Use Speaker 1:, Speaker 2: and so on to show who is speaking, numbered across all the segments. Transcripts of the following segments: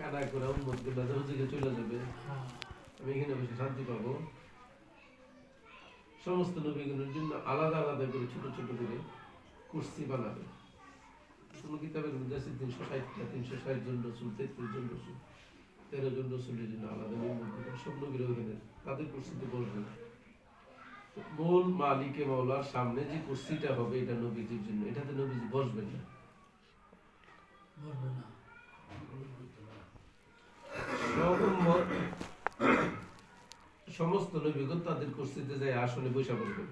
Speaker 1: খাড়া করে উন্মত গুলা হুজুরে চলে যাবে, আমি এখানে বসে শান্তি পাবো। সমস্ত নবীগুলোর জন্য আলাদা আলাদা করে ছোট ছোট করে কুরসি বানাবে। কোন কিতাবের মধ্যে আছে 360টা, 360 জন রসুল, 33 জন রসুল, 13 জন রসুলের জন্য আলাদা সব নবীর ওখানে তাদের কুরসিতে বসবে। মূল মালিকে মাওলার সামনে যে কুরসিটা হবে এটা নবীজির জন্য, এটাতে নবীজি বসবেন না। সমস্ত নবীগণ তাদের কুরসিতে যায় আসনে বসে পড়বেন,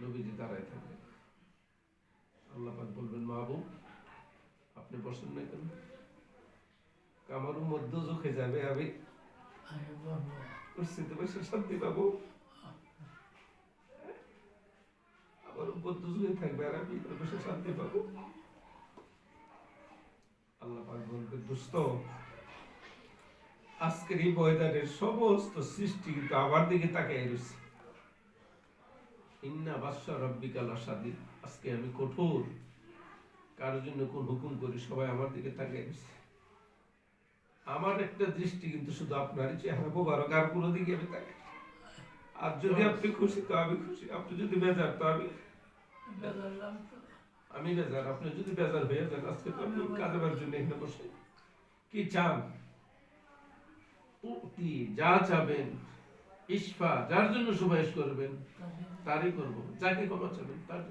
Speaker 1: নবীজি দাঁড়ায় থাকবেন। আল্লাহ পাক বলবেন, মাহবুব আপনি বসেন না কেন? আমার মধ্য চোখে যাবে, আমি কুরসিতে বসে শান্তি পাবো। আমার মধ্য চোখে থাকবে আর আমি বসে শান্তি পাবো। আল্লাহ পাক বলবেন, দোস্ত আজকের এই ময়দানের সমস্ত সৃষ্টি কিন্তু আমার দিকে তাকিয়ে রয়েছে। ইন্না বাদশা রব্বিকা লাশাদীদ, আজকে আমি কঠোর, কারোর জন্য কোন হুকুম করি সবাই আমার দিকে তাকিয়ে রয়েছে। আমার একটা দৃষ্টি কিন্তু শুধু আপনার চেহারা মোবারক, আর কোনো দিকে আমি তাকাই। আর যদি আপনি খুশি তো আমি খুশি, আপনি যদি বেজার তো আমি বেজার। আপনি যদি বেজার হয়ে যান, আজকে তো আপনি কাজের জন্য এখানে বসে কি চান? যা চাবেন, ইশফা, যার জন্য সুপারিশ করবেন তারই করব, যাকে ক্ষমা চাবেন তার।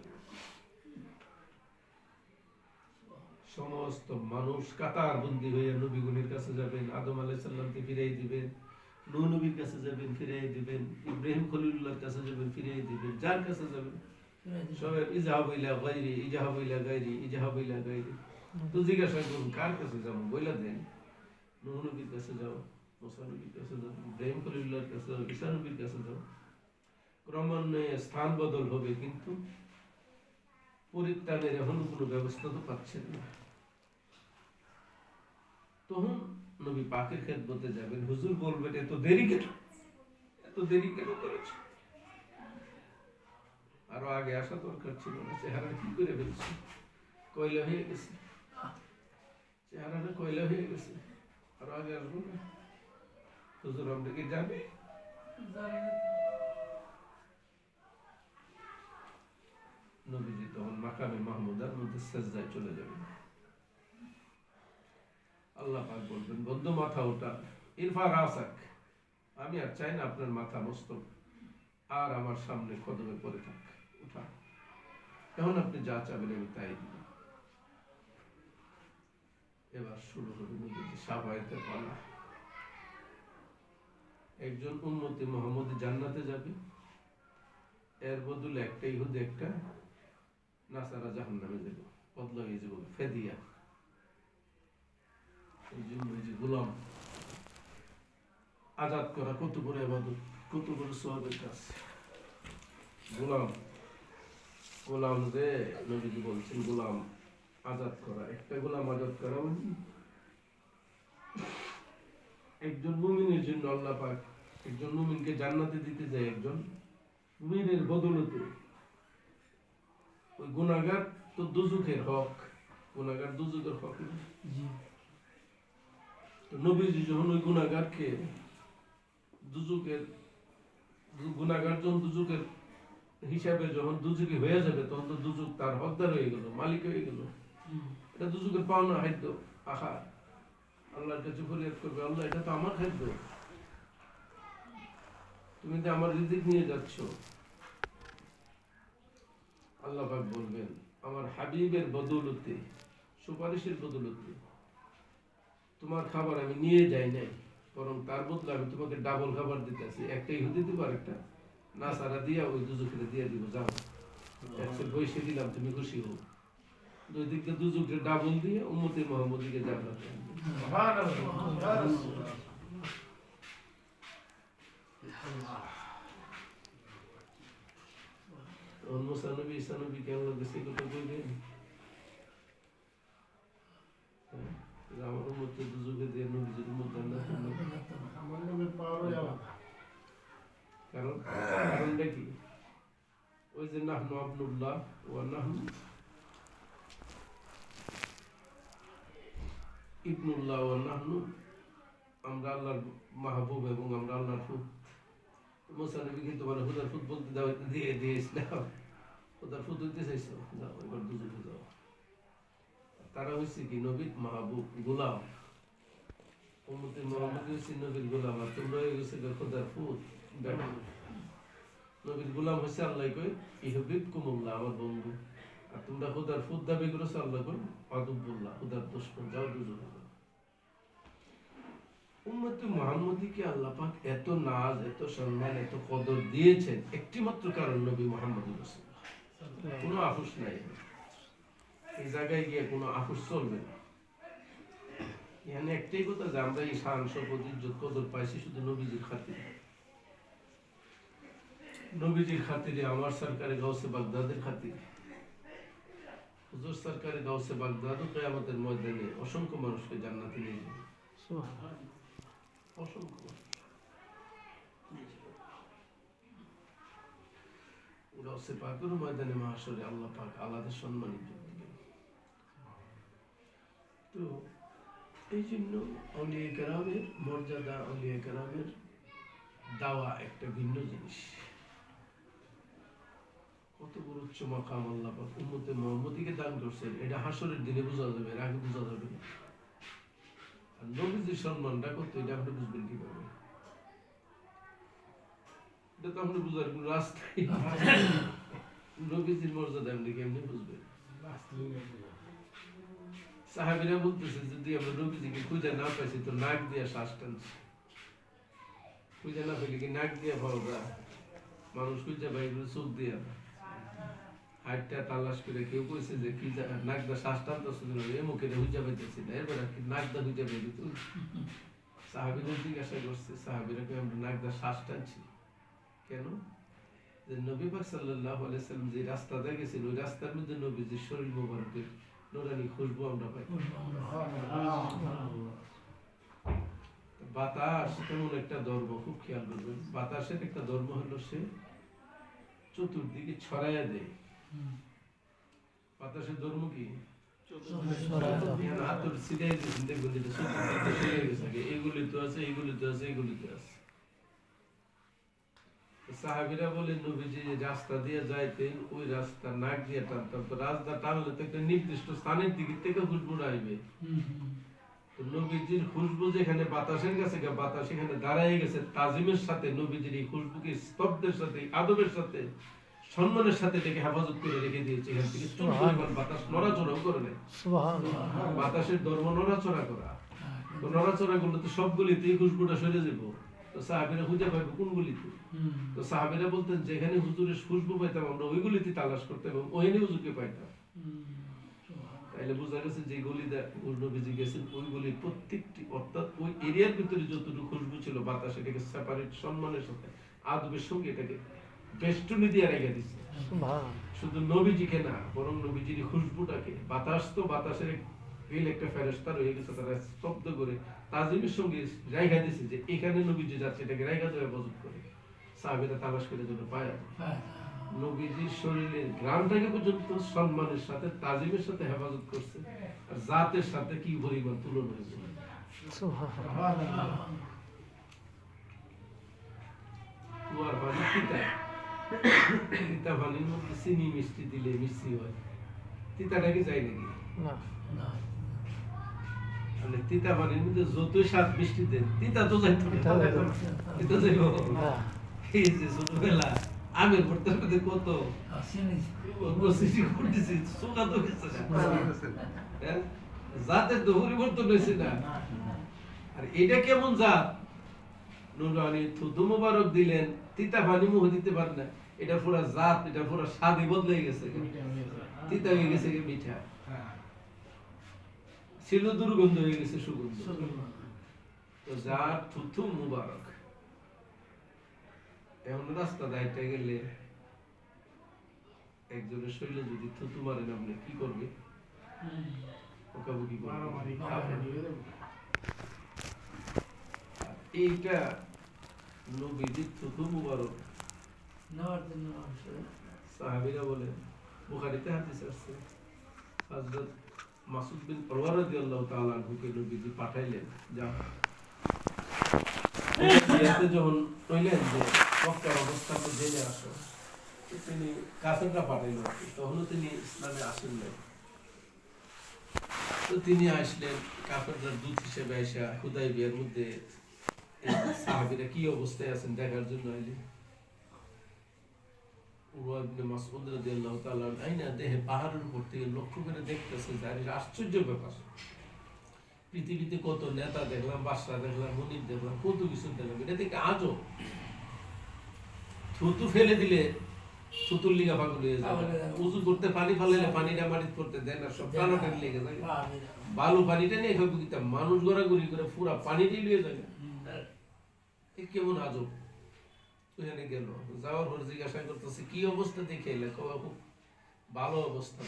Speaker 1: সমস্ত মানুষ কাতার বন্দী হয়ে নবীগুণের কাছে যাবেন, আদম আলাইহিস সালামকে ফিরিয়ে দিবেন, নূহ নবীর কাছে যাবেন, ফিরিয়ে দিবেন, ইব্রাহিম খলিলুল্লাহর কাছে যাবেন, ফিরিয়ে দিবেন, যার কাছে যাবেন সবাই ইজাহাবু ইলা গায়রি, ইজাহাবু ইলা গায়রি, ইজাহাবু ইলা গায়রি। তো জিজ্ঞাসা করুন কার কাছে যাবো, বইলা দেন। নূহ নবীর কাছে যাও, মুসা নবীর কাছে যাও, ইব্রাহিম খলিলুল্লাহর কাছে যাও, ঈসা নবীর কাছে যাও। ক্রমান্বয়ে স্থান বদল হবে, কিন্তু পরিত্রাণের এখন কোনো ব্যবস্থা তো পাচ্ছেন না। তখন নবী পাকের খেদমতে যাবেন, হুজুর বলবেন, এত দেরি কেন, এত দেরি কেন করেছ? আরো আগে আসা দরকার ছিল না, চেহারা কি করে ফেলছি, কয়লা হয়ে গেছে, চেহারাটা কয়লা হয়ে গেছে, আরো আগে আসবো না? হুজুর আমরা কি যাবে? নবীজি তখন মাকামে মাহমুদার মধ্যে সেজদায় চলে যাবেন। আল্লাহ পাক বলবেন, বন্ধু মাথা ওঠা, ইরফা রাসাক, আমি আর চাই না আপনার মাথা মস্তক আর আমার সামনে কদমে পড়ে থাক, উঠা, এখন আপনি যা চাবেন আমি তাই দিব। এবার শুরু হবে নবীজি শাফায়াতের পালা। একজন উম্মতে মুহাম্মদ জান্নাতে যাবে, এর বদলে একটা ইহুদি একটা নাসারা জাহান্নামে যাবে, বদলা হয়ে যাবে ফেদিয়া। এই জন্য এই যে গোলাম আজাদ করা কত বড় ইবাদত, কত বড় সওয়াবের কাজ। গোলাম যে নবীজি বলছেন, গোলাম আজাদ করা, একটা গোলাম আজাদ করা মানে একজন মুমিনের জন্য আল্লাহ পাক একজন মুমিনকে জান্নাতে দিতে যায়, একজন মুমিনের বদৌলতে। ওই গুনাহগার তো দুজুকের হক, গুনাহগার দুজুকের হক না। তো নবীজি যখন ওই গুনাহগারকে দুজুকের, গুনাহগার যখন দুজুকের হিসাবে যখন দুজুকি হয়ে যাবে, তখন তো দুজুক তার হকদার হয়ে গেল, মালিক হয়ে গেল। এটা দুজুকের পাওনা খাদ্য, আহা আল্লাহর কাছে ফরিয়াদ করবে, আল্লাহ এটা তো আমার খাদ্য, তুমি তো আমার রিজিক নিয়ে যাচ্ছ। আল্লাহ পাক বলবেন, আমার হাবিবের বদৌলতে, সুপারিশের বদৌলতে তোমার খাবার আমি নিয়ে যাই নাই, বরং তার বদলে আমি তোমাকে ডাবল খাবার দিতেছি। একটা ইহুদি দিব আর একটা নাসারা দিয়া ওই দুজুকে দিয়ে দিব, যাও একশো পয়সা দিলাম, তুমি খুশি হো। দুই দিকে দুজুকে ডাবল দিয়ে উম্মতে মুহাম্মদীকে জান্নাতে আনবে। মুসা নবী, ঈসা নবী কেমন লাগছে কথা কইবেন? আমার উম্মতকে দুজুকে দিয়ে নবীজির উম্মত জান্নাতে আনবে। কারণটা কি? ওই যে নাহনু আবদুল্লাহ ওয়া নাহনু ইবনুল্লাহ ওয়া নাহনু, আমরা আল্লাহর মাহবুব এবং আমরা আল্লাহর ফুত। মুসা নবী কিন্তু মানে হুদার ফুত বলতে দিয়েছিলাম, হুদার ফুত হইতে চাইছো, যাও এবার দুজনে যাও। তারা হচ্ছে কি নবীর মাহবুব, গোলাম। উম্মতে মুহাম্মদ হচ্ছে নবীর গোলাম, আর তোমরা হয়ে গেছে হুদার ফুত। নবীর গোলাম হচ্ছে আল্লাহ কই ইহবিবকুমুল্লাহ, আমার বন্ধু। আর তোমরা হুদার ফুত দাবি করেছো, আল্লাহ কই আদুবুল্লাহ, হুদার দুশমন, যাও দুজনে যাও। উম্মতে মুহাম্মদীকে আল্লাহ পাক এত নাজ, এত সম্মান, এত কদর দিয়েছেন একটি মাত্র কারণ, নবী মুহাম্মদ রাসূলুল্লাহ। কোনো আফসোস নাই এই জায়গায় গিয়ে, কোনো আফসোস চলবে না। এখানে একটাই কথা যে আমরা এই শান শপথ ইজ্জত কদর পাইছি শুধু নবীজির খাতিরে। নবীজির খাতিরে, আমার সরকারে গাউসে বাগদাদের খাতিরে। হুজুর সরকারে গাউসে বাগদাদ কিয়ামতের ময়দানে অসংখ্য মানুষকে জান্নাতে নিয়ে যাবে। সুবহানাল্লাহ, অসংখ্য মানুষ। গাউসে পাকের ময়দানে মাহশরে আল্লাহ পাক আলাদা সম্মান ইজ্জত দিবেন। তো এই জন্য আউলিয়া কেরামের মর্যাদা, আউলিয়া কেরামের দাওয়া একটা ভিন্ন জিনিস। কত বড় উচ্চ মাকাম আল্লাহ পাক উম্মতে মুহাম্মদীকে দান করছেন, এটা হাসরের দিনে বোঝা যাবে, এর আগে বোঝা যাবে না। আর নবীজির সম্মানটা কত, এটা আপনি বুঝবেন কিভাবে? এটা তো আপনি বুঝার কোন রাস্তাই। নবীজির মর্যাদা আপনি কেমনি বুঝবেন? সাহাবীরা বলতেছে, যদি আমরা নবীজিকে খুঁজে না পাইছি তো নাক দিয়ে শ্বাস টানছি। খুঁজে না পেলে কি নাক দিয়ে পাওয়া যায়? মানুষ খুঁজে পাই চোখ দিয়ে, হাইটটা তালাশ করে। কেউ কইছে যে কি নাক দা শ্বাস টানতেছে, এ মুখে খুঁজে পাইতেছি না, এরপরে কি নাক দা খুঁজে পাইবি তুই? সাহাবীরা জিজ্ঞাসা করছে, সাহাবীরা কে আমরা নাক দা শ্বাস টানছি কেন? যে নবী পাক সাল্লাল্লাহু আলাইহি সাল্লাম যে রাস্তা দিয়ে গেছেন, ওই রাস্তার মধ্যে নবীজির শরীর মোবারকের নুরানি খুশবু আমরা পাই। বাতাস তেমন একটা ধর্ম, খুব খেয়াল করবেন, বাতাসের একটা ধর্ম হলো সে চতুর্দিকে ছড়াইয়া দেয়। বাতাসের ধর্ম কি? হাতুর ছিড়াই দিয়েছেন, দেখবেন যেটা চতুর্দিকে ছড়িয়ে গেছে, এগুলি তো আছে, এগুলি তো আছে, এগুলি তো আছে। সাহাবীরা বলে নবীজি রাস্তা দিয়ে যাইতেন, ওই রাস্তা নাক দিয়ে টানতাম, তো রাস্তা টানলে তো একটা নির্দিষ্ট স্থানের দিকে থেকে খুশবু আইবে। তো নবীজির খুশবু যেখানে বাতাসের কাছে, বাতাস এখানে দাঁড়ায় গেছে, তাজিমের সাথে নবীজির এই খুশবুকে স্তব্ধের সাথে, আদবের সাথে, সম্মানের সাথে এটাকে হেফাজত করে রেখে দিয়েছে। এখান থেকে চুপ পরিমাণ বাতাস নড়াচড়াও করে নেয়। বাতাসের ধর্ম নড়াচড়া করা। তো নড়াচড়া করলে তো সবগুলিতেই খুশবুটা সরে যাবো। তো সাহাবীরা খুঁজে পাইবে কোনগুলিতে? তো সাহাবীরা বলতেন, যেখানে হুজুরের খুশবু পাইতাম আমরা ওইগুলিতে তালাশ করতাম এবং ওইখানে হুজুরকে পাইতাম। তাইলে বোঝা গেছে যে গলিতে নবীজি গেছেন, ওইগুলির প্রত্যেকটি, অর্থাৎ ওই এরিয়ার ভিতরে যতটুকু খুশবু ছিল বাতাস, এটাকে সেপারেট সম্মানের সাথে আদবের সঙ্গে এটাকে বেষ্টনী দিয়ে রেখে দিচ্ছে। শুধু নবীজিকে না, বরং নবীজির খুশবুটাকে, বাতাস তো বাতাসের একটা ফেরেশতা রয়ে গেছে, তারা স্তব্ধ করে তাজিমের সঙ্গে রাইখা দিয়েছে যে এখানে নবীজি যাচ্ছে, এটাকে রাইখা দেওয়া হেফাজত করে। সাহাবীরা তালাশ করে জন্য পায় নবীজির শরীরের গ্রামটাকে পর্যন্ত সম্মানের সাথে, তাজিমের সাথে হেফাজত করছে। আর জাতের সাথে কি পরিমাণ তুলনা হয়েছে। কুয়ার পানি তিতা, তিতা পানির মধ্যে চিনি মিষ্টি দিলে মিষ্টি হয়, তিতাটা কি যায় নাকি? মানে তিতা পানির মধ্যে যতই স্বাদ মিষ্টি দেন, তিতা তো যাইতো না। তিতা যাইব। এই যে ছোটবেলা আমের ভর্তার মধ্যে কত করতেছি, চোখা তো গেছে না, জাতের তো পরিবর্তন হয়েছে না। আর এটা কেমন জাত? নুরানি থুতু মোবারক দিলেন, তিতা পানি মুখ দিতে পারে না, এটা পুরা জাত, এটা পুরা স্বাদই বদলে গেছে, তিতা হয়ে গেছে মিঠা, ছিল দুর্গন্ধ হয়ে গেছে সুগন্ধ। তো যার থুতু মুবারক, এমন রাস্তা দাইতে গেলে একজনের শরীরে যদি থুতু মারেন, আপনি কি করবে? বকাবকি করবে। এইটা নবীজির থুতু মুবারক নেওয়ার জন্য সাহাবীরা বলেন, বুখারীতে হাদিস আছে, হযরত মাসউদ বিন উরওয়া রাদিয়াল্লাহু তাআলা আনহুকে নবীজি পাঠাইলেন, যা ইয়াতে যখন কইলেন যে মক্কার অবস্থা তো জেনে আসো, তিনি কাফেররা পাঠাইলেন, তখনও তিনি ইসলামে আসেন নাই। তো তিনি আসলেন কাফেরদের দূত হিসেবে এসে হুদাইবিয়ার মধ্যে সাহাবীরা কি অবস্থায় আছেন দেখার জন্য আইলেন। উরওয়া ইবনে মাসউদ রাদিয়াল্লাহু তাআলা আইনা দেহে পাহাড়ের উপর থেকে লক্ষ্য করে দেখতেছে যে আরে আশ্চর্য ব্যাপার, পৃথিবীতে কত নেতা দেখলাম, বাদশা দেখলাম, মনির দেখলাম, কত কিছু দেখলাম, এটা থেকে আজও থুতু ফেলে দিলে থুতুর লিগা পাগল হয়ে যাবে, উজু করতে পানি ফালাইলে পানিটা মাটিতে পড়তে দেয় না, সব টানাটানি লেগে যায়, বালু পানিটা নিয়ে খাবে কিন্তু মানুষ গড়াগড়ি করে পুরা পানিটাই লিয়ে যায়। কেমন আজব। ওখানে গেল, যাওয়ার পর জিজ্ঞাসা করতেছে কি অবস্থা দেখে এলে, খুব ভালো অবস্থা।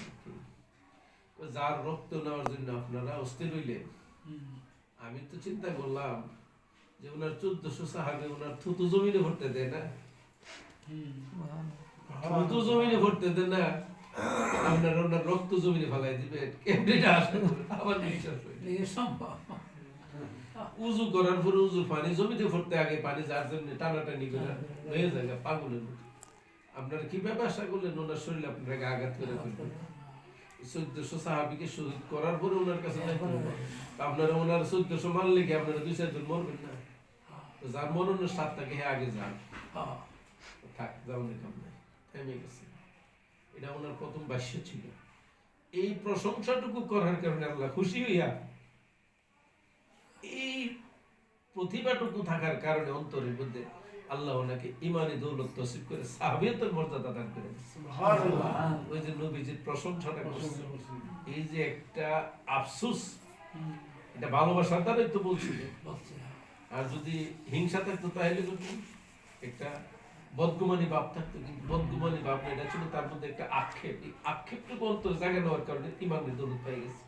Speaker 1: যার রক্ত নেওয়ার জন্য আপনারা অস্থির হইলেন, আমি তো চিন্তা করলাম যে ওনার 1400 সাহাবী ওনার থুতু জমিনে ভরতে দেয় না, থুতু জমিনে ভরতে দেয় না, আপনার ওনার রক্ত জমিনে ফেলাই দিবেন, কেমনিটা আসে আবার বিশ্বাস সম্ভব। উজু করার পরে উজুর পানি জমিতে ভরতে আগে পানি যার জন্য টানাটানি করে হয়ে যায় পাগলের মতো। আপনারা কি ব্যবসা করলেন, ওনার শরীর আপনাকে আঘাত করে ফেলবেন। 1400 সাহাবীকে শহীদ করার পরে ওনার কাছে আপনারা ওনার 1400 মারলে কি আপনারা 2-4 জন মরবেন না? যার মরণের সাথ থাকে হে আগে যান, থাক যাওয়ার কাম নাই, থেমে গেছে। এটা ওনার প্রথম ভাষ্য ছিল। এই প্রশংসাটুকু করার কারণে আল্লাহ খুশি হইয়া এই প্রতিভাটুকু থাকার কারণে অন্তরের মধ্যে আল্লাহ ওনাকে ইমানি দৌলত নসিব করে সাহাবিয়তের মর্যাদা দান করে দিয়েছে। সুবহানাল্লাহ। ওই যে নবীজির প্রশংসাটা করছে, এই যে একটা আফসোস, এটা ভালোবাসার দ্বারাই তো বলছিল। আর যদি হিংসা থাকতো তাহলে একটা বদগুমানি ভাব থাকতো, কিন্তু বদগুমানি ভাব না, এটা ছিল তার মধ্যে একটা আক্ষেপ। এই আক্ষেপটুকু অন্তর জায়গা নেওয়ার কারণে ইমানি দৌলত পেয়ে গেছে।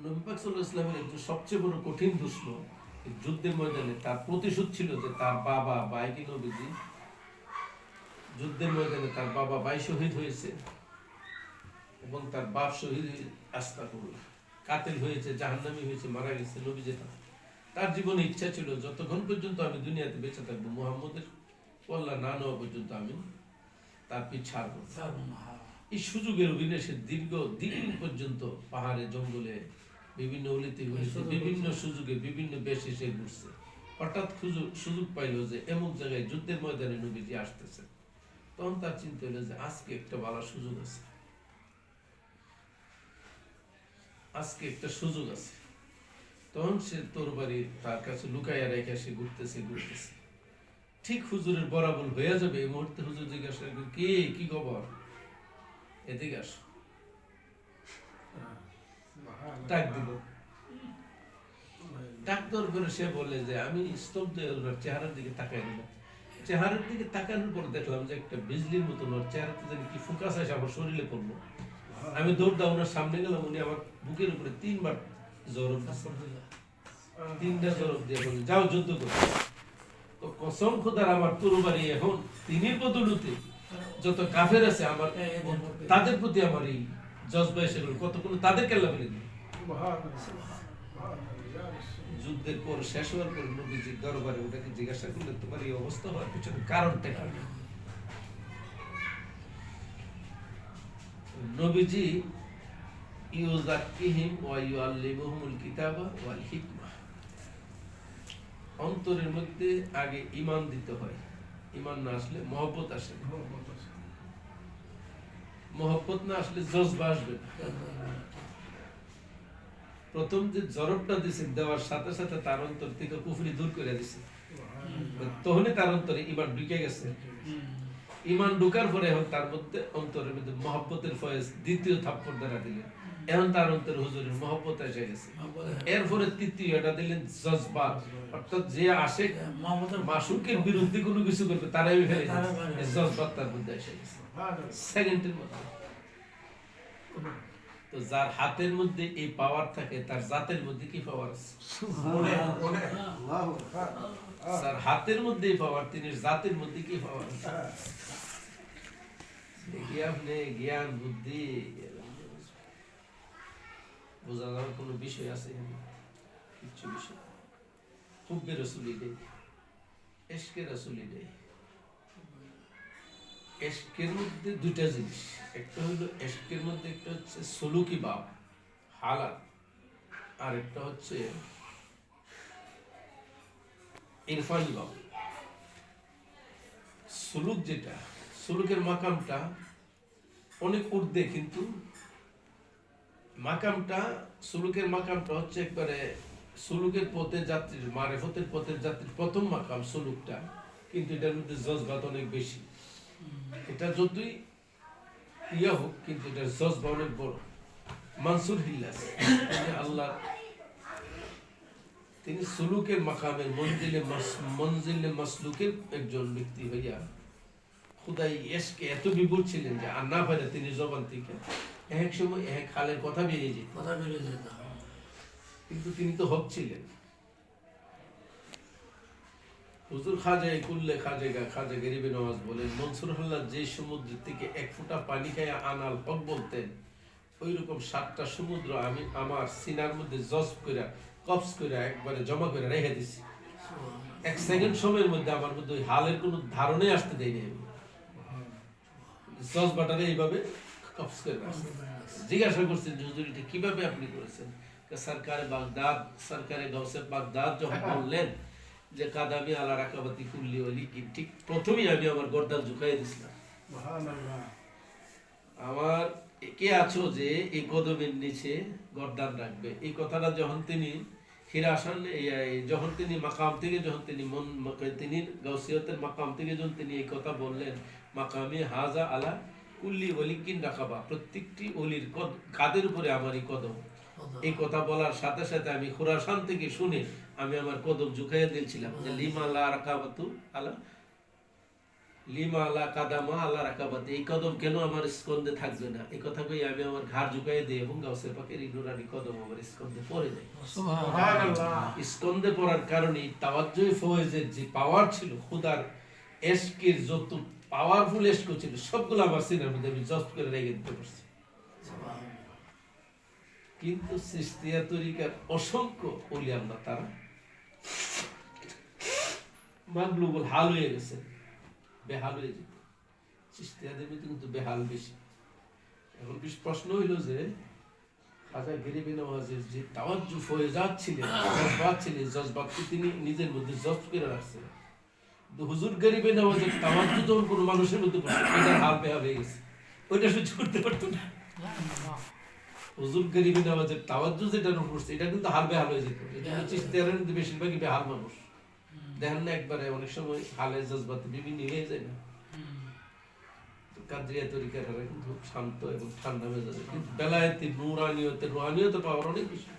Speaker 1: নবী পাক সাল্লাল্লাহু আলাইহি ওয়াসাল্লামের একজন সবচেয়ে বড় কঠিন দুশ্মন যুদ্ধের ময়দানে তার প্রতিশোধ ছিল যে তার বাবা বাইকি নবীজি যুদ্ধের ময়দানে তার বাবা ভাই শহীদ হয়েছে এবং তার বাপ শহীদ আস্তাগফিরুল্লাহ কাতিল হয়েছে, জাহান্নামী হয়েছে, মারা গেছে। নবীজি তার জীবনে ইচ্ছা ছিল যতক্ষণ পর্যন্ত আমি দুনিয়াতে বেঁচে থাকবো মুহাম্মদের কল্যাণ না নেওয়া পর্যন্ত আমি তার পিছ ছাড়বো না। এই সুযোগের অভিনয় দীর্ঘ দিন পর্যন্ত পাহাড়ে জঙ্গলে বিভিন্ন অলিতে ঘুরেছে, বিভিন্ন সুযোগে বিভিন্ন বেশে সে ঘুরছে। হঠাৎ সুযোগ পাইল যে এমন জায়গায় যুদ্ধের ময়দানে নবীজি আসতেছে, তখন তার চিন্তা হলো যে আজকে একটা ভালো সুযোগ আছে, আজকে একটা সুযোগ আছে। তখন সে তরবারি তার কাছে লুকাইয়া রেখে সে ঘুরতেছে। ঠিক হুজুরের বরাবর হয়ে যাবে এই মুহূর্তে হুজুর জিজ্ঞাসা করবে কি খবর, এদিকে আসো। ডাক দিল, ডাক দেওয়ার পরে সে বলে যে আমি স্তব্ধ ওনার চেহারার দিকে তাকাই দিলাম। চেহারার দিকে তাকানোর পর দেখলাম যে একটা বিজলির মতো ওনার চেহারাতে যেন কি ফোকাস আসে আমার শরীরে পড়লো। আমি দৌড় ওনার সামনে গেলাম, উনি আমার বুকের উপরে 3বার জরব দিলেন, 3টা জরব দিয়ে বললেন যাও যুদ্ধ করো। তো কসম খোদার আমার তরবারি এখন তিনির বদলতে যত কাফের আছে আমার তাদের প্রতি আমার এই জজবা এসে গেল, কতক্ষণ তাদের কেল্লা ফেলে দিল। যুদ্ধের পর শেষ হওয়ার পর নবীজির দরবারে ওটাকে জিজ্ঞাসা করলে তোমার এই অবস্থা হওয়ার পিছনে কারণটা কি? নবীজি ইউযাক্কিহিম ওয়া ইউআল্লিমুহুমুল কিতাবা ওয়াল হিকমা, অন্তরের মধ্যে আগে ঈমান দিতে হয়। ঈমান না আসলে মহব্বত আসে না, মহব্বত না আসলে জজবা আসবে না। প্রথম যে জরবটা দিছে দেওয়ার সাথে সাথে তার অন্তর থেকে কুফরি দূর করে দিছে, তখনই তার অন্তরে ঈমান ঢুকে গেছে। ঈমান ঢুকার পরে এখন তার মধ্যে অন্তরের মধ্যে মহব্বতের ফয়েজ দ্বিতীয় থাপ্পড় দ্বারা দিলেন, এখন তার অন্তরে হুজুরের মহব্বত এসে গেছে। এরপরে তৃতীয়টা দিলেন জজবা, অর্থাৎ যে আসে মাসুকের বিরুদ্ধে কোনো কিছু করবে তারাই ফেলে জজবা তার মধ্যে এসে গেছে সেকেন্ডের মধ্যে। তো যার হাতের মধ্যে এই পাওয়ার থাকে তার জাতের মধ্যে কি পাওয়ার আছে? যার হাতের মধ্যে এই পাওয়ার, তিনি জাতের মধ্যে কি পাওয়ার আছে? দেখি আপনি জ্ঞান বুদ্ধি বোঝা যাওয়ার কোনো বিষয় আছে এখানে? কিচ্ছু বিষয়। হুব্বে রসুলি নেই, এশকে রসুলি নেই। এশকের মধ্যে দুইটা জিনিস, একটা হলো এশকের মধ্যে একটা হচ্ছে সুলুকি ভাব, হালাত, আর একটা হচ্ছে ইরফানি ভাব। সুলুক যেটা, সুলুকের মাকামটা অনেক ঊর্ধ্বে, কিন্তু মাকামটা, সুলুকের মাকামটা হচ্ছে একবারে সুলুকের পথের যাত্রীর, মারেফতের পথের যাত্রীর প্রথম মাকাম সুলুকটা, কিন্তু এটার মধ্যে জজবাত অনেক বেশি। এটা যতই ইয়া হোক, কিন্তু এটার জজবা অনেক বড়। মানসুর হিল্লাস আল্লাহ, তিনি সুলুকের মাকামের মঞ্জিলে মাসলুকের একজন ব্যক্তি হইয়া খুদাই এশকে এত বিভোর ছিলেন যে আর না পারে তিনি জবান থেকে এক সময় এক হালের কথা বেরিয়ে যেত, কিন্তু তিনি তো হক ছিলেন। হুজুর খাজায় কুল্লে খাজেগা খাজা গরিবে নওয়াজ বলেন, মনসুর হাল্লাদ যে সমুদ্র থেকে এক ফোঁটা পানি খাইয়া আনাল হক বলতেন, ওই রকম 7টা সমুদ্র আমি আমার সিনার মধ্যে জজ করে কপস করে একবারে জমা করে রেখে দিছি। 1 সেকেন্ড সময়ের মধ্যে আমার মধ্যে ওই হালের কোনো ধারণাই আসতে দেয়নি। আমি জজ বাটারে এইভাবে কপস করে জিজ্ঞাসা করছেন যে হুজুর এটা কিভাবে আপনি করেছেন? সরকারে বাগদাদ, সরকারে গাউসে বাগদাদ যখন বললেন যে কাদামি আলা রাকাবাতি কুল্লি ওয়ালি, ঠিক প্রথমেই আমি আমার গর্দান ঝুঁকাই দিছিলাম। আমার কে আছো যে এই কদমের নিচে গর্দান রাখবে, এই কথাটা যখন তিনি হিরাসান, যখন তিনি মাকাম থেকে, যখন তিনি তিনি গাউসিয়তের মাকাম থেকে যখন তিনি এই কথা বললেন, মাকামে হাজা আলা কুল্লি ওয়ালিকিন রাকাবা, প্রত্যেকটি ওলির কাদের উপরে আমার এই কদম, এই কথা বলার সাথে সাথে আমি খুরাসান থেকে শুনে আমি আমার কদম ঝুঁকাইয়া দিয়েছিলাম যে লিমা আল্লাহ রাকাবাতু আলা, লিমা আলা কাদামা আল্লাহ রাকাবাতে, এই কদম কেন আমার স্কন্ধে থাকবে না, এই কথা কই আমি আমার ঘাড় ঝুঁকাইয়া দিই এবং গাউসে পাকের এই নুরানি কদম আমার স্কন্ধে পড়ে যায়। স্কন্ধে পড়ার কারণে তাওয়াজ্জুহ ফয়েজের যে পাওয়ার ছিল, খুদার এশকের যত পাওয়ারফুল এশক ছিল, সবগুলো আমার সিনার মধ্যে আমি জব্দ করে রেখে দিতে পারছি। কিন্তু চিশতিয়া তরিকার অসংখ্য ওলি আল্লাহ তারা মাগলুবুল হাল হয়ে গেছে, বেহাল হয়ে যেত। চিশতিয়াদের মধ্যে কিন্তু বেহাল বেশি। এখন প্রশ্ন হইল যে খাজা গরিবে নওয়াজের যে তাওয়াজ্জুহ ফয়েজাত ছিলেন, জজবাত ছিলেন, জজবাতকে তিনি নিজের মধ্যে জব্দ করে রাখছেন। হুজুর গরিবে নওয়াজের তাওয়াজ্জুহ যখন কোনো মানুষের মধ্যে পড়ছে, এটার হাল বেহাল হয়ে গেছে, ওইটা সহ্য করতে পারতো না। হুজুর গরিবে নওয়াজের তাওয়াজ্জুহ যেটা পড়ছে, এটা কিন্তু হাল বেহাল হয়ে যেত। এটা হচ্ছে চিশতিয়াদের মধ্যে বেশিরভাগই বেহাল মানুষ। দেখেন না একবারে অনেক সময় হালে জজবাতে বিভিন্ন হয়ে যায় না। কাদরিয়া তরিকার কিন্তু শান্ত এবং ঠান্ডা মেজাজের, কিন্তু বেলায়েতি নুরানিয়তের রুহানিয়তের পাওয়ার অনেক বেশি।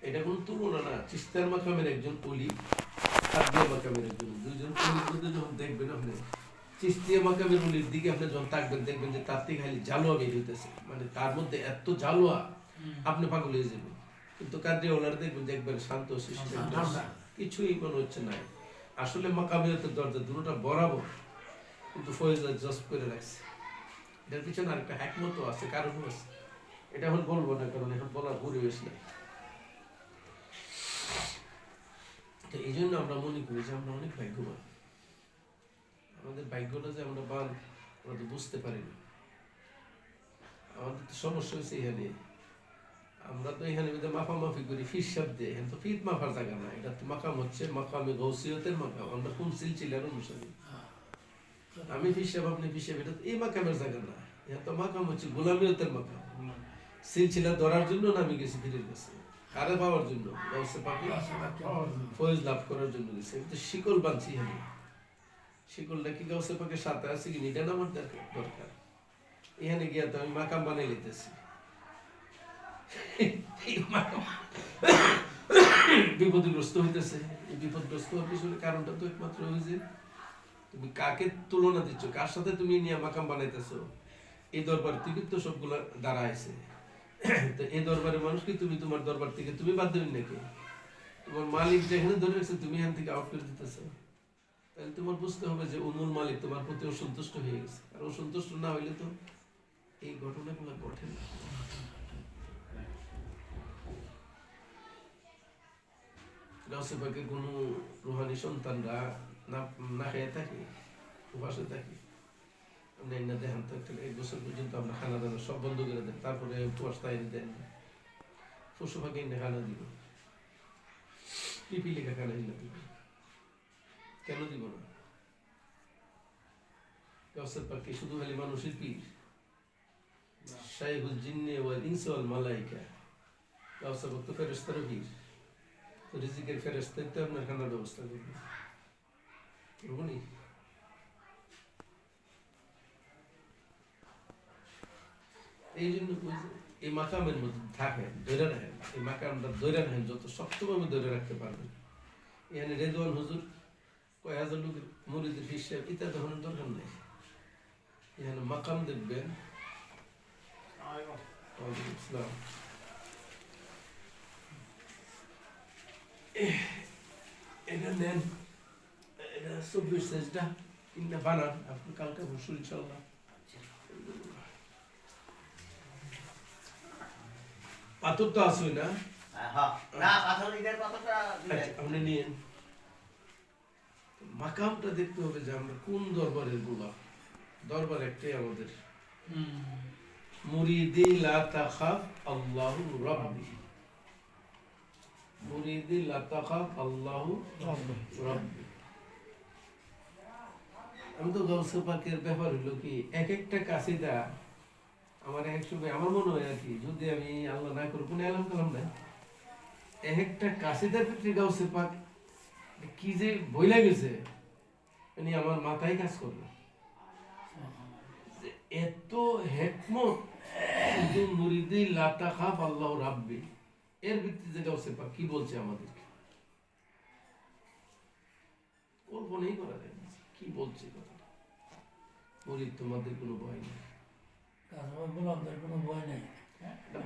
Speaker 1: এটা কোনো তুলনা না। চিশতিয়ার মাকামের একজন ওলি, কাদরিয়া মাকামের একজন, দুইজন ওলির মধ্যে যখন দেখবেন আপনি, চিশতিয়া মাকামের ওলির দিকে আপনি যখন তাকবেন, দেখবেন যে তার থেকে খালি জালোয়া বের হইতেছে, মানে তার মধ্যে এত জালোয়া আপনি পাগল হয়ে যাবেন। কিন্তু কাদরিয়া ওলার দেখবেন যে একবারে শান্ত শিষ্ট, কিছুই মনে হচ্ছে না। আসলে মাকামিয়তের দরজা দুটোটা বরাবর, কিন্তু ফয়েজা জজ করে রাখছে। এটার পিছনে আরেকটা হ্যাকমতও আছে, কারণও আছে। এটা এখন বলবো না, কারণ এখন বলার পরিবেশ নেই। তো এই জন্য আমরা মনে করি যে আমরা অনেক ভাগ্যবান। আমাদের ভাগ্যটা যে আমরা বান, আমরা তো বুঝতে পারি না। আমাদের তো সমস্যা হয়েছে এখানে, আমরা তো এখানে মাফামাফি করি ফির শব্দে, এখানে তো ফির মাফার জায়গা না। এটা তো মাকাম হচ্ছে মাকামে গৌসিয়তের মাকাম, আমরা কোন সিলসিলার অনুসারী। আমি ফির আপনি ফির, এটা তো এই মাকামের জায়গা না। এটা তো মাকাম হচ্ছে গোলামিয়তের মাকাম। সিলসিলা ধরার জন্য না আমি গেছি ফিরের কাছে, কারে পাওয়ার জন্য, গাউসে পাকে ফয়েজ লাভ করার জন্য গেছি। কিন্তু শিকল বানছি আমি, শিকলটা কি গাউসে পাকে সাথে আছে কি এটা আমার দরকার। এখানে গিয়া তো আমি মাকাম বানাই লিতেছি, বিপদগ্রস্ত হইতেছে। এই বিপদগ্রস্ত হওয়ার পিছনে কারণটা তো একমাত্র হয়েছে তুমি কাকে তুলনা দিচ্ছ, কার সাথে তুমি নিয়ে মাকাম বানাইতেছো। এই দরবার থেকে তো সবগুলা দাঁড়াইছে, তো এই দরবারের মানুষকে তুমি তোমার দরবার থেকে তুমি বাদ দেবেন নাকি? তোমার মালিক যেখানে ধরে রাখছে তুমি এখান থেকে আউট করে দিতেছো। তাহলে তোমার বুঝতে হবে যে উমুল মালিক তোমার প্রতি অসন্তুষ্ট হয়ে গেছে, আর অসন্তুষ্ট না হইলে তো এই ঘটনাগুলো ঘটে না। গাউসে পাকের কোনো রুহানি সন্তানরা না খেয়ে থাকি, উপাসে থাকি, আপনি না দেখেন তো একটা 1 বছর পর্যন্ত আমরা খানা দানা সব বন্ধ করে দেন, তারপরে উপবাস তাই দেন না, পশু পাখি এনে খানা দিব, পিপি লেখা খানা দিল কেন দিব না? গাউসে পাক শুধু খালি মানুষের পীর, শাইখুল জিন্নে ওয়াল ইনসি ওয়াল মালাইকা। গাউসে পাক তো ফেরেশতার পীর, তো রিজিকের ফেরেশতাই তো আপনার খানার ব্যবস্থা করবে, করবো নি? এই জন্য এই মাকামের মধ্যে থাকেন, ধরে রাখেন, এই মাকামটা ধরে রাখেন, যত শক্তভাবে ধরে রাখতে পারবেন। এখানে রেদওয়ান হুজুর কয় হাজার লোকের মুরিদের হিসাব এটা ধরনের দরকার নেই। এখানে মাকাম দেখবেন, ইসলাম এটা নেন, এটা 24 সাইজটা কিনা বানান, আপনি কালকে বসুন ইনশাল্লাহ। পাথর তো আসবে না, আপনি নিয়েন। মাকামটা দেখতে হবে যে আমরা কোন দরবারের গোলাম। দরবার একটাই আমাদের, মুরিদি লা তাখাফ আল্লাহু রাব্বি, মুরিদি লা তাখাফ আল্লাহু রাব্বি। আমি তো গাউসে পাকের ব্যাপার হলো কি, এক একটা কাসিদা আমার এক সময় আমার মনে হয় আর কি, যদি আমি আল্লাহ না করে কোনো এলাম কালাম না, এক একটা কাসিদার ক্ষেত্রে গাউসে পাক কি যে বইলা গেছে মানে আমার মাথায় কাজ করবে, এত হেকমত শুধু মুরিদি লা তাখাফ আল্লাহু রাব্বি এর ভিত্তিতে গাউসে পাক কি বলছে আমাদেরকে কল্পনাই করা যায় না কি বলছে কথা। মুরিদ তোমাদের কোনো ভয় নেই,
Speaker 2: কোনো ভয় নেই।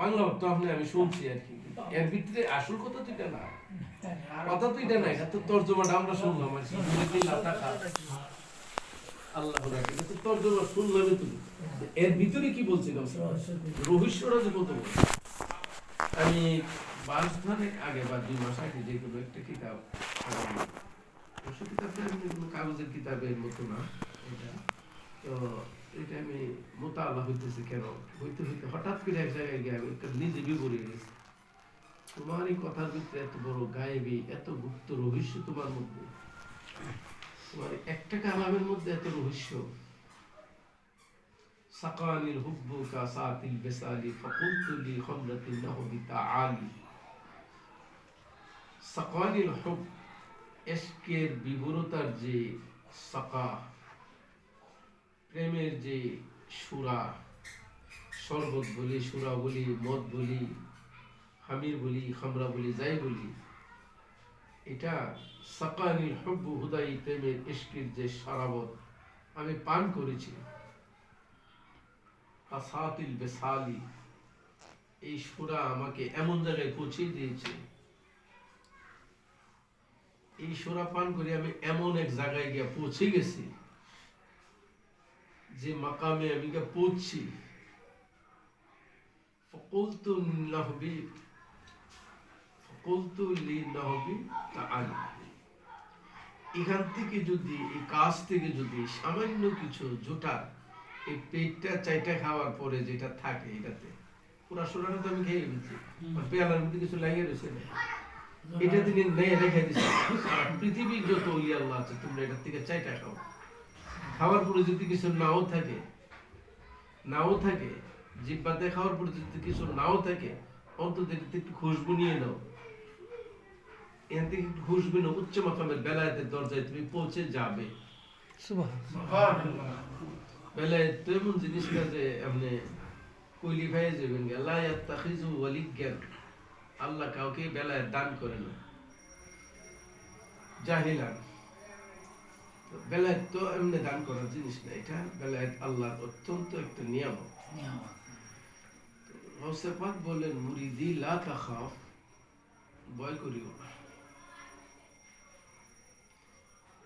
Speaker 1: বাংলা তো আপনি আমি শুনছি আর কি, এর ভিতরে আসল কথা তো এটা না, কথা তো এটা না, এটা তো তর্জমাটা আমরা শুনলাম আর কি। মুরিদি লা তাখাফ আল্লাহু রাব্বি, এটা তো তর্জমা শুনলামই তুমি, এর ভিতরে কি বলছে গাউসে পাক রহস্যটা যে কত বড়। আমি 5 দিন আগে বা 2 মাস আগে যে কোনো একটা কিতাব, কিতাবটা কোনো কাগজের কিতাবের মতো না এটা, তো এটা আমি মোতালা হইতেছে কেন হইতে হইতে হঠাৎ করে এক জায়গায় গিয়ে আমি নিজে বিবরিয়ে গেছি, তোমার এই কথার ভিতরে এত বড় গায়েবী, এত গুপ্ত রহস্য তোমার মধ্যে, তোমার একটা কালামের মধ্যে এত রহস্য। সাকানিল হুব্বু কাসাতিল বিসালি ফাকুলতু লি খামরাতিন নাহবি তাআলি। সাকানিল হুব, ইশকের বিবরতার যে সাকা, প্রেমের যে সুরা, শরবত বলি, সুরা বলি, মদ বলি, হামির বলি, খামরা বলি, যাই বলি, এটা সাকানিল হুব হুদাই প্রেমের ইশকের যে শরাবত আমি পান করেছি। কাসাতিল বিসালি, এই সুরা আমাকে এমন জায়গায় পৌঁছে দিয়েছে, এই সুরা পান করে আমি এমন এক জায়গায় গিয়ে পৌঁছে গেছি যে মাকামে আমি গিয়ে পৌঁছছি। ফাকুলতু নাহবি, ফাকুলতু লি নাহবি তাআলি, এখান থেকে যদি, এই কাজ থেকে যদি সামান্য কিছু জোটা, এই পেটটা চাইটা খাওয়ার পরে যেটা থাকে এটাতে, পুরা সুরাটা তো আমি খেয়ে গেছি, পেয়ালার মধ্যে কিছু লাগিয়ে রয়েছে না, এটা তিনি নেই রেখে দিচ্ছে। পৃথিবীর যত ওলি আল্লাহ আছে তোমরা এটার থেকে চাইটা খাও, খাওয়ার পরে যদি কিছু নাও থাকে, নাও থাকে, জিব্বাতে খাওয়ার পরে যদি কিছু নাও থাকে, অন্তত এটাতে একটু খুশবু নিয়ে নাও, এখান থেকে একটু খুশবু নাও, উচ্চ মাকামের বেলায়েতের দরজায় তুমি পৌঁছে যাবে। বেলায়েত তো এমন জিনিসটা যে আপনি কইলি ভাইয়ে যাবেন, লা ইয়াত্তাখিযু ওয়ালিয়্যান, আল্লাহ কাউকে বেলায়েত দান করে না, জাহিলান। বেলায়েত তো এমনি দান করার জিনিস না, এটা বেলায়েত আল্লাহর অত্যন্ত একটা নিয়ামত। গাউসে পাক বলেন মুরিদি লা তাখাফ, ভয় করিও না।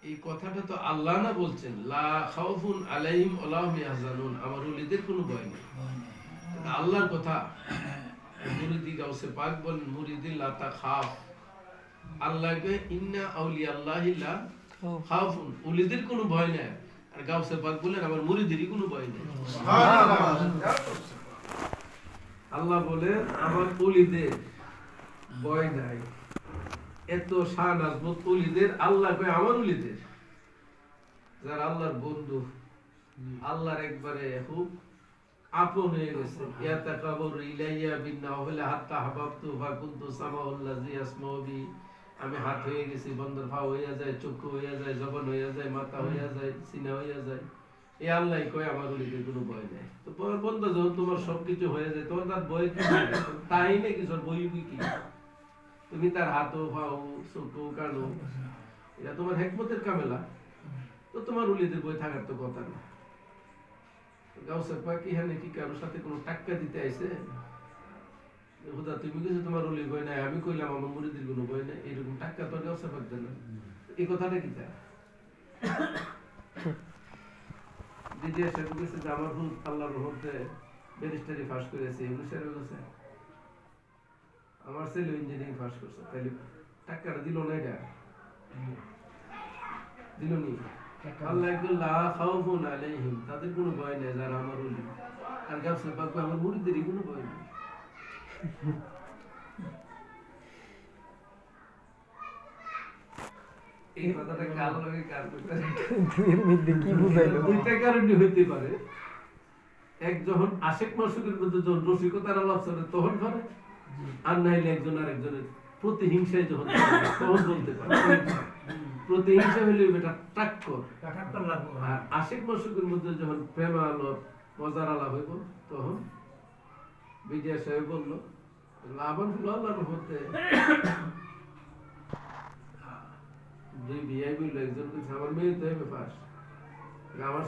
Speaker 1: এই কথাটা তো আল্লাহ না বলছেন, লা খাউফুন আলাইহিম ওয়া লা হুম ইয়াহজানুন, আমার ওলিদের কোনো ভয় নেই। এটা আল্লাহর কথা। মুরিদি গাউসে পাক বলেন, মুরিদি লা তাখাফ, আল্লাহকে ইন্না আউলিয়াল্লাহি লা খাউফুন, ওলিদের কোনো ভয় নেই। আর গাউসে পাক বলেন, আমার মুরিদেরই কোনো ভয় নেই। আল্লাহ বলেন, আমার ওলিদের ভয় নাই। এত শান আজমত ওলিদের, আল্লাহ কয় আমার ওলিদের, যারা আল্লাহর বন্ধু, আল্লাহর একবারে খুব আপন হয়ে গেছে। ইয়াতাকাবারু ইলাইয়া বিন্নাহলা হাত্তা হাবাবতু ফাকুনতু সামাউল্লাযী ইয়াসমাউ বি, আমি হাত হয়ে গেছি, বন্দর পা হইয়া যায়, চক্ষু হইয়া যায়, জবান হইয়া যায়, মাথা হইয়া যায়, সিনা হইয়া যায়। এই আল্লাহ কয় আমার ওলিদের কোনো ভয় নাই। তো বন্ধু যখন তোমার সবকিছু হয়ে যায়, তোমার তার ভয় কি? তাই না কিছু বইবি কি? তুমি তার হাতও পাও, চোখও কানো, এটা তোমার হেকমতের কামেলা। তো তোমার উলিদের বই থাকার তো কথা না। গাউসে পাক এখানে কি কারোর সাথে কোনো টাক্কা দিতে আইছে? খোদা তুমি কিছু তোমার উলি বই নাই, আমি কইলাম আমার মুরিদের কোনো বই নাই, এরকম টাক্কা তো গাউসে পাক দেন না। এই কথাটা কি তা? দ্বিতীয় সাহেব বলেছে যে আমার হুদ আল্লাহর রহমতে ব্যারিস্টারি পাস করেছে, এগুলো স্যার বলেছে আমার ছেলে ইঞ্জিনিয়ারিং পাস করছে, তাইলে টাকাটা দিল না, এটা দিল নি। আল্লাহ একদম লা খাউফুন আলাইহিম, তাদের কোনো ভয় নেই যারা আমার ওলি। আর গাউসে পাক আমার মুরিদেরই কোনো ভয় নেই। এই কথাটা কার লাগে কার কইতা
Speaker 3: দুইয়ের মধ্যে কি বুঝাইলো?
Speaker 1: দুইটা কারণে হইতে পারে। এক যখন আশিক মাসুকের মধ্যে যখন রসিকতার আলাপ চলে তখন করে, আর নাইলে একজন আর একজনের প্রতিহিংসায় যখন চলে, তখন বলতে পারে। প্রতিহিংসা হইলে এটা টাক্কর। আর আশিক মাসুকের মধ্যে যখন প্রেম আলাপ মজার আলাপ হইব, তখন বিজয় সাহেব বললো লাভন হলো আল্লাহর রহমতে। দুই বিয়াই বললো, একজন বলছে আমার মেয়ে তো এমএ পাস, আমার